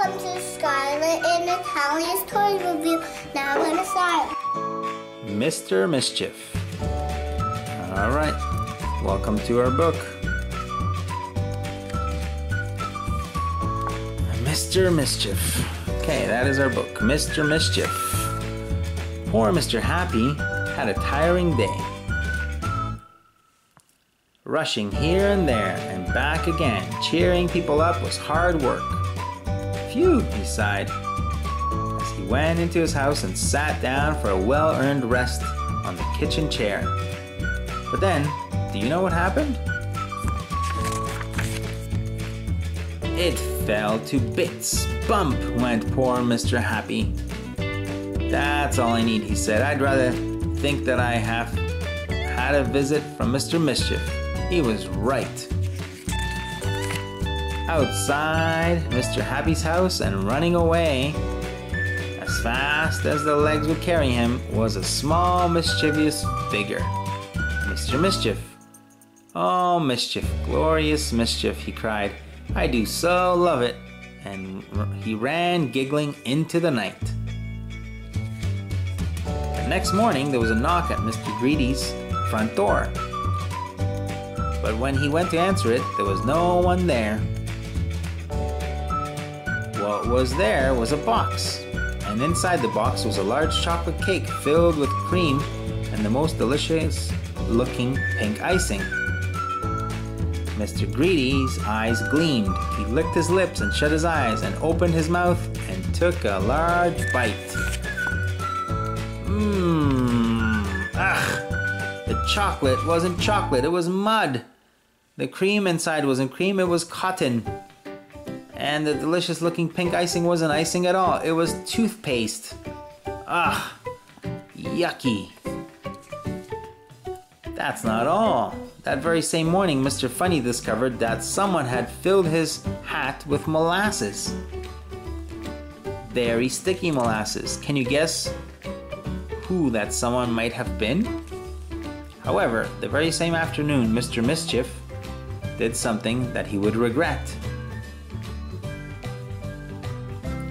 Welcome to Scarlett Natalia's Toys Review. Now I'm gonna start. Mr. Mischief. Alright, welcome to our book. Mr. Mischief. Okay, that is our book, Mr. Mischief. Poor Mr. Happy had a tiring day. Rushing here and there and back again, cheering people up was hard work. Phew, he sighed as he went into his house and sat down for a well-earned rest on the kitchen chair. But then, do you know what happened? It fell to bits. Bump went poor Mr. Happy. That's all I need, he said. I'd rather think that I have had a visit from Mr. Mischief. He was right. Outside Mr. Happy's house and running away as fast as the legs would carry him was a small mischievous figure. Mr. Mischief. Oh, Mischief, glorious Mischief, he cried. I do so love it. And he ran giggling into the night. The next morning there was a knock at Mr. Greedy's front door. But when he went to answer it, there was no one there. What was there was a box, and inside the box was a large chocolate cake filled with cream and the most delicious looking pink icing. Mr. Greedy's eyes gleamed. He licked his lips and shut his eyes and opened his mouth and took a large bite. The chocolate wasn't chocolate, it was mud. The cream inside wasn't cream, it was cotton. And the delicious looking pink icing wasn't icing at all, it was toothpaste. Yucky. That's not all. That very same morning, Mr. Funny discovered that someone had filled his hat with molasses. Very sticky molasses. Can you guess who that someone might have been? However, the very same afternoon, Mr. Mischief did something that he would regret.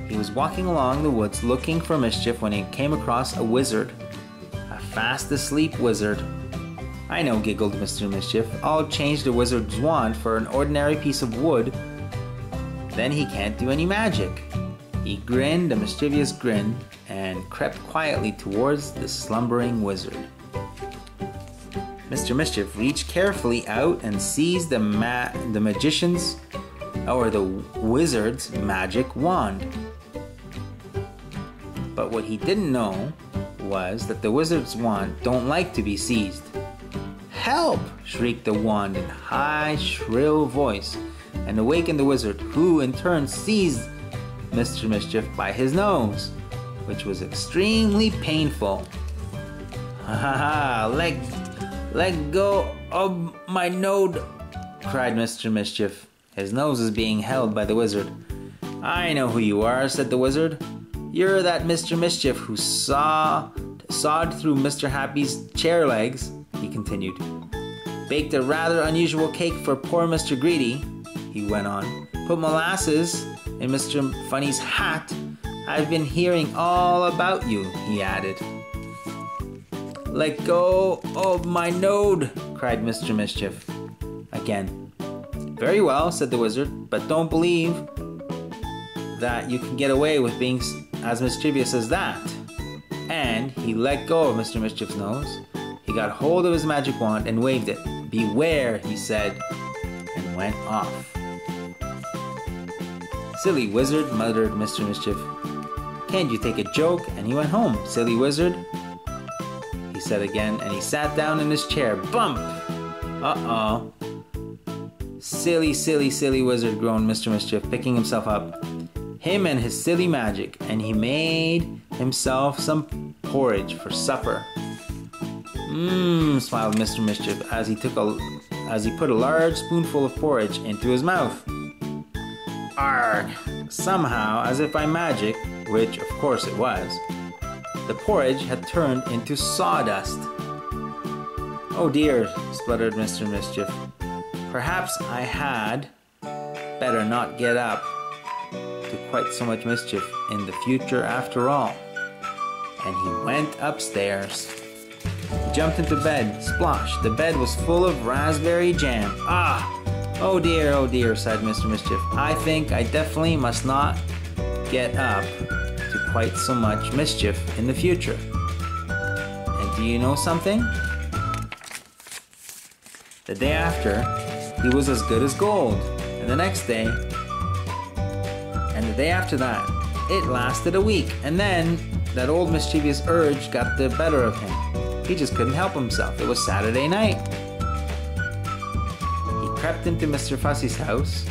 He was walking along the woods looking for mischief when he came across a wizard. A fast asleep wizard. I know, giggled Mr. Mischief. I'll change the wizard's wand for an ordinary piece of wood. Then he can't do any magic. He grinned a mischievous grin and crept quietly towards the slumbering wizard. Mr. Mischief reached carefully out and seized the magician's, or the wizard's, magic wand. But what he didn't know was that the wizard's wand don't like to be seized. Help! Shrieked the wand in a high, shrill voice, and awakened the wizard, who in turn seized Mr. Mischief by his nose, which was extremely painful. Ha ha ha! Let go of my nose! Cried Mr. Mischief. His nose is being held by the wizard. I know who you are, said the wizard. You're that Mr. Mischief who sawed through Mr. Happy's chair legs, he continued. Baked a rather unusual cake for poor Mr. Greedy, he went on. Put molasses in Mr. Funny's hat. I've been hearing all about you, he added. Let go of my node, cried Mr. Mischief. Again. Very well, said the wizard, but don't believe that you can get away with being as mischievous as that. And he let go of Mr. Mischief's nose. He got hold of his magic wand and waved it. Beware, he said, and went off. Silly wizard, muttered Mr. Mischief. Can't you take a joke? And he went home. Silly wizard, he said again, and he sat down in his chair. Bump! Uh-oh. Silly, silly, silly wizard, groaned Mr. Mischief, picking himself up. Him and his silly magic, and he made himself some porridge for supper. Smiled Mr. Mischief as he put a large spoonful of porridge into his mouth. Arg! Somehow, as if by magic, which of course it was, the porridge had turned into sawdust. Oh dear, spluttered Mr. Mischief. Perhaps I had better not get up to quite so much mischief in the future after all. And he went upstairs. He jumped into bed. Splosh! The bed was full of raspberry jam. Ah! Oh dear, sighed Mr. Mischief. I think I definitely must not get up to quite so much mischief in the future. And do you know something? The day after, he was as good as gold. And the next day, and the day after that, it lasted a week. And then, that old mischievous urge got the better of him. He just couldn't help himself. It was Saturday night. He crept into Mr. Fussy's house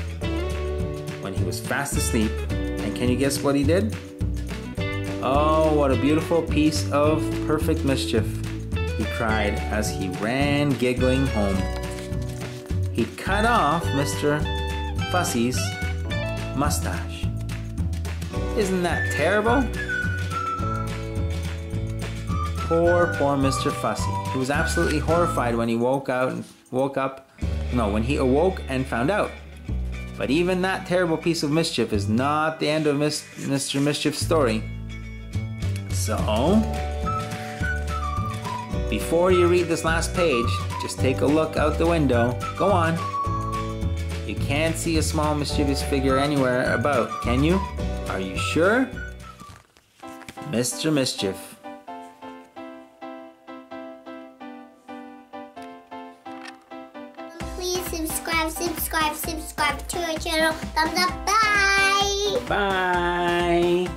when he was fast asleep. And can you guess what he did? Oh, what a beautiful piece of perfect mischief, he cried as he ran giggling home. He'd cut off Mr. Fussy's mustache. Isn't that terrible? Poor Mr. Fussy. He was absolutely horrified when he when he awoke and found out. But even that terrible piece of mischief is not the end of Mr. Mischief's story. So, before you read this last page, just take a look out the window. Go on. You can't see a small mischievous figure anywhere about, can you? Are you sure? Mr. Mischief. Please subscribe to our channel. Thumbs up. Bye. Bye.